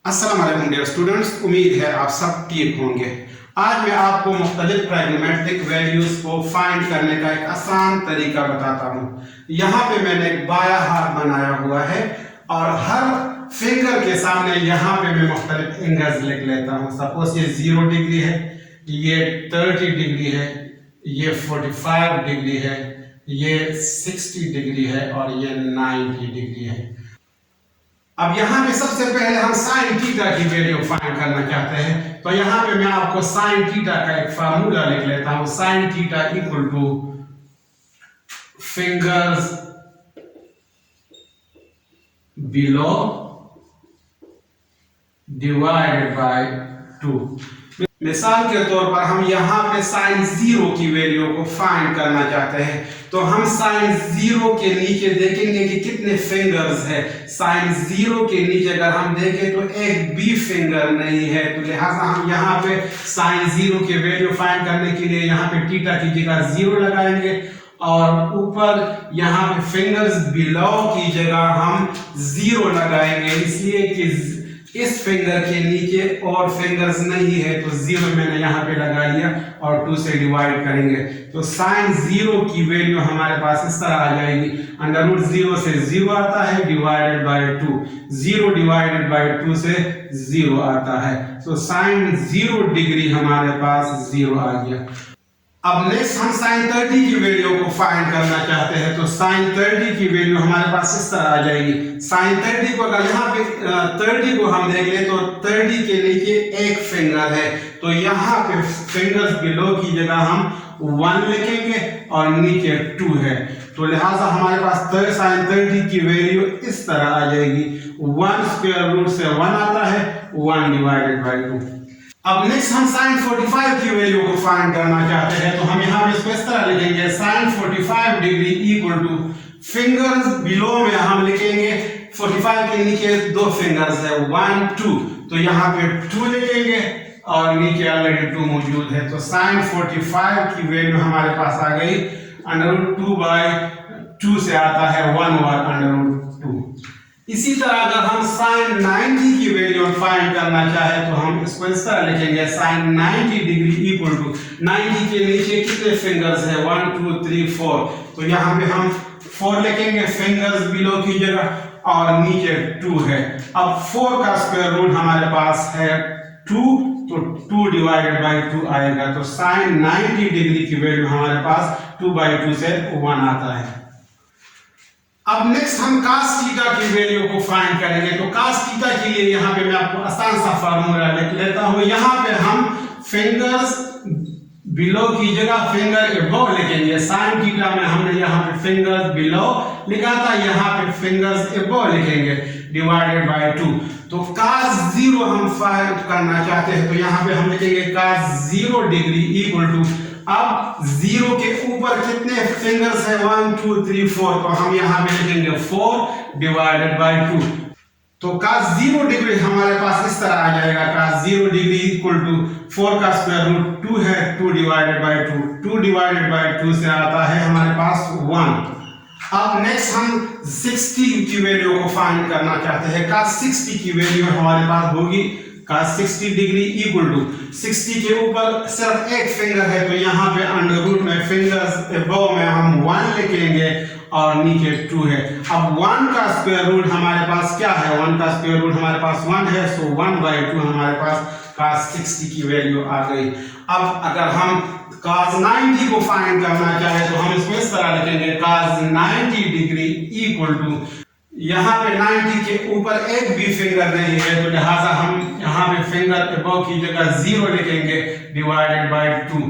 अस्सलाम वालेकुम dear students, उम्मीद है आप सब ठीक होंगे। आज मैं आपको मुख्तलिफ ट्राइगोनोमेट्रिक वैल्यूज को फाइंड करने का एक आसान तरीका बताता हूँ। यहाँ पे मैंने एक बाया हाथ बनाया हुआ है और हर फिंगर के सामने यहाँ पे मैं मुख्तलिफ एंगल्स लिख लेता हूँ। सपोज ये 0 डिग्री है, ये 30 डिग्री है, ये 45 डिग्री है, ये 60 डिग्री है और ये 90 डिग्री है। अब यहाँ पे सबसे पहले हम साइन थीटा की वैल्यू फाइंड करना चाहते हैं, तो यहाँ पे मैं आपको साइन थीटा का एक फार्मूला लिख लेता हूँ। Sine theta equal to fingers below divided by 2। मिसाल के तौर पर हम यहाँ पे साइन 0 की वैल्यू को फाइंड करना चाहते हैं, तो हम साइन 0 के नीचे देखेंगे कि कितने फिंगर्स है। साइन 0 के नीचे अगर हम देखें तो एक भी फिंगर नहीं है, तो लिहाजा हम यहाँ पे साइन 0 की वैल्यू फाइंड करने के लिए यहाँ पे थीटा की जगह 0 लगाएंगे और ऊपर यहाँ पे फिंगर्स बिलो की जगह हम 0 लगाएंगे, इसलिए कि इस फिंगर के नीचे और फिंगर्स नहीं है, तो 0 मैंने यहाँ पे लगा लिया और 2 से डिवाइड करेंगे तो साइन 0 की वैल्यू हमारे पास इस तरह आ जाएगी। अंडर रूट 0 से 0 आता है डिवाइडेड बाय 2, 0 डिवाइडेड बाय 2 से 0 आता है, तो साइन 0 डिग्री हमारे पास 0 आ गया। अब नेक्स्ट हम साइन 30 की वैल्यू को फाइंड करना चाहते हैं, तो साइन 30 की वैल्यू हमारे पास इस तरह आ जाएगी। साइन 30 को अगर यहाँ पे 30 को हम देख ले तो 30 के नीचे एक फिंगर है, तो यहाँ पे फिंगर्स बिलो की जगह हम 1 लिखेंगे और नीचे 2 है, तो लिहाजा हमारे पास साइन 30 की वैल्यू इस तरह आ जाएगी। 1 स्क्वायर रूट से 1 आता है, 1 डिवाइडेड बाय 2। अब नेक्स्ट हम साइन 45 की वैल्यू को फाइंड करना चाहते हैं, तो हम यहाँ पे इसको इस तरह लिखेंगे। Sine 45 degree equal to fingers below में हम लिखेंगे 45 के नीचे 2 फिंगर्स है 1 2, तो यहाँ पे 2 लिखेंगे और नीचे ऑलरेडी 2 मौजूद है, तो साइन 45 की वैल्यू हमारे पास आ गई। अंडर रूट 2 बाय 2 से आता है 1 ओवर अंडर रूट 2। इसी तरह अगर हम साइन 90 की वैल्यू फाइंड करना चाहे तो हम इसको इस तरह लिखेंगे। साइन 90 डिग्री इक्वल टू 90 के नीचे कितने फिंगर्स है 1 2 3 4, तो यहाँ पे हम 4 लिखेंगे फिंगर्स बिलो की जगह और नीचे 2 है। अब 4 का स्क्वायर रूट हमारे पास है 2, तो 2 डिवाइडेड बाय 2 आएगा, तो साइन 90 डिग्री की वैल्यू हमारे पास 2/2 से 1 आता है। अब नेक्स्ट हम cos थीटा की वैल्यू को फाइंड करेंगे, तो cos थीटा के लिए यहाँ पे मैं आपको आसान सा फार्मूला लिख लेता हूँ। यहाँ पे हम फिंगर्स बिलो की जगह फिंगर अबव लिखेंगे। साइन थीटा में हमने यहाँ पे फिंगर्स बिलो लिखा था, यहाँ पे फिंगर्स अबव लिखेंगे डिवाइडेड बाय 2। तो cos 0 हम फाइंड करना चाहते हैं, तो यहाँ पे हम लिखेंगे cos 0 डिग्री इक्वल टू, अब 0 के ऊपर कितने फिंगर्स है 1 2 3 4, तो हम यहाँ पे लिखेंगे 4 डिवाइडेड बाय 2, तो cos 0 डिग्री हमारे पास इस तरह आ जाएगा। cos 0 डिग्री इक्वल टू 4 का स्क्वायर रूट 2 है, 2 डिवाइडेड बाय 2, 2 डिवाइडेड बाय 2 से आता है हमारे पास 1। अब नेक्स्ट हम 60 की वैल्यू को फाइंड करना चाहते हैं। cos 60 की वैल्यू हमारे पास होगी cos 60 डिग्री इक्वल टू 60 के ऊपर सिर्फ एक फिंगर है, तो यहाँ पे अंडर रूट में फिंगर्स अबव में हम 1 लिखेंगे और नीचे 2 है। अब 1 का स्क्वायर रूट हमारे पास क्या है, 1 का स्क्वायर रूट हमारे पास 1 है, सो 1/2 हमारे पास cos 60 की वैल्यू आ गई। अब अगर हम cos 90 को फाइंड करना चाहे तो हम इसको इस तरह लिखेंगे। cos 90 डिग्री इक्वल टू, यहाँ पे 90 के ऊपर एक भी फिंगर नहीं है, तो लिहाजा हम यहाँ पे फिंगर अबव की जगह 0 लिखेंगे डिवाइडेड बाय 2।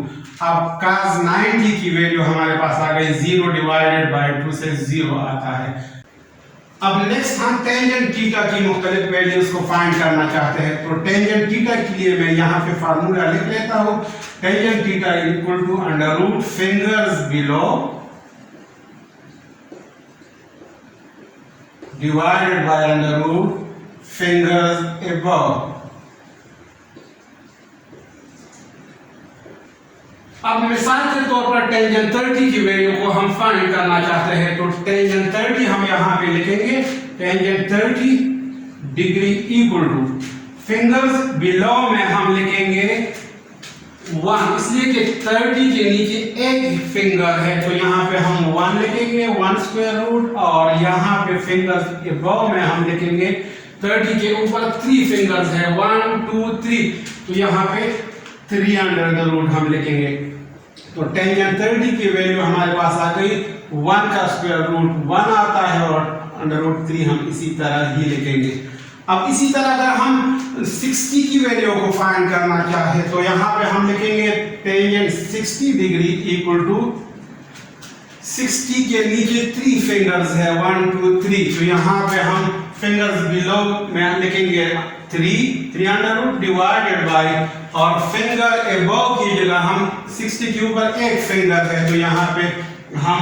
अब cos 90 की वैल्यू हमारे पास आ गई, 0 डिवाइडेड बाय 2 से 0 आता है। अब नेक्स्ट हम टेंजेंट थीटा की मुख्तलिफ वैल्यूज को फाइंड करना चाहते हैं, तो टेंजेंट थीटा के लिए मैं यहाँ पे फार्मूला लिख लेता हूँ। Tangent theta equal to under root fingers below divided by under root fingers above। अब मिसाल के तौर पर टेंजेंट 30 की वैल्यू को हम फाइंड करना चाहते हैं, तो टेंजेंट 30 हम यहाँ पे लिखेंगे। Tangent 30 degree equal to fingers below में हम लिखेंगे 1, इसलिए कि 30 के नीचे एक फिंगर है तो यहाँ पे हम 1 लिखेंगे, 1 स्क्वायर रूट, और यहाँ पे फिंगर्स अबव में हम लिखेंगे 30 के ऊपर 3 फिंगर्स है, 1 2 3, तो यहाँ पे 3 अंडर द रूट हम लिखेंगे। तो टेंजेंट 30 की वैल्यू हमारे पास आ गई, 1 का स्क्वायर रूट 1 आता है और अंडर रूट 3 हम इसी तरह ही लिखेंगे। अब इसी तरह अगर हम 60 की वैल्यू को फाइंड करना चाहे तो यहाँ पे हम लिखेंगे टेंजेंट 60 डिग्री इक्वल टू 60 के नीचे 3 फिंगर्स है, 1 2 3, तो यहाँ पे हम फिंगर्स बिलो में लिखेंगे 3 अंडर रूट डिवाइडेड बाय, और फिंगर अबव की जगह हम 60 के ऊपर एक फिंगर है तो यहाँ पे हम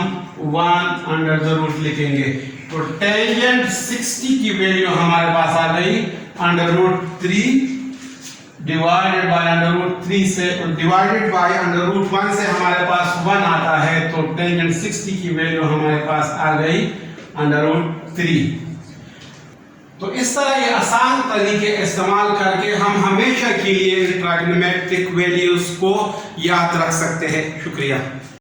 1 अंडर द रूट लिखेंगे। तो टेंजेंट 60 की वैल्यू हमारे पास आ गई under root 3 divided by under root 3 से, डिवाइडेड बाय अंडर रूट 1 से हमारे पास 1 आता है, तो टेंजेंट 60 की वैल्यू हमारे पास आ गई अंडर रूट 3। तो इस तरह ये आसान तरीके इस्तेमाल करके हम हमेशा के लिए ट्राइगोनोमेट्रिक वैल्यूज को याद रख सकते हैं। शुक्रिया।